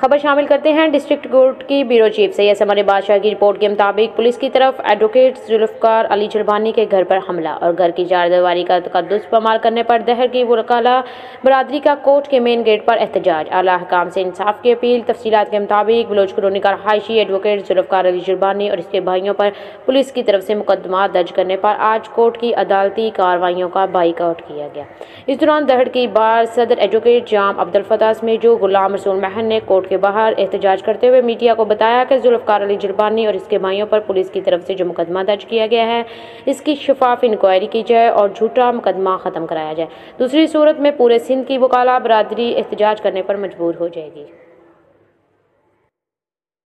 खबर शामिल करते हैं डिस्ट्रिक्ट कोर्ट की ब्यूरो चीफ सैयद समर बादशाह की रिपोर्ट के मुताबिक पुलिस की तरफ एडवोकेट जुल्फ़िकार अली जुर्बानी के घर पर हमला और घर की चारदीवारी का तकद्दुस इस्तेमाल करने पर दहर की वकाला बरादरी का कोर्ट के मेन गेट पर एहतजाज। आला हकाम से इंसाफ की अपील। तफसीलात के मुताबिक बलोच कॉलोनी का रहायशी एडवोकेट जुल्फ़िकार अली जुर्बानी और इसके भाइयों पर पुलिस की तरफ से मुकदमा दर्ज करने पर आज कोर्ट की अदालती कार्रवाइयों का बाइकआउट किया गया। इस दौरान दहड़ की बार सदर एडवोकेट जाम अब्दुल फताह समेजो गुलाम रसूल महन ने कोर्ट के बाहर एहतजाज करते हुए मीडिया को बताया कि जुल्फ़िकार अली जुर्बानी और इसके भाइयों पर पुलिस की तरफ से जो मुकदमा दर्ज किया गया है इसकी शफाफ इंक्वायरी की जाए और झूठा मुकदमा ख़त्म कराया जाए। दूसरी सूरत में पूरे सिंध की वकाला बरादरी एहतजाज करने पर मजबूर हो जाएगी।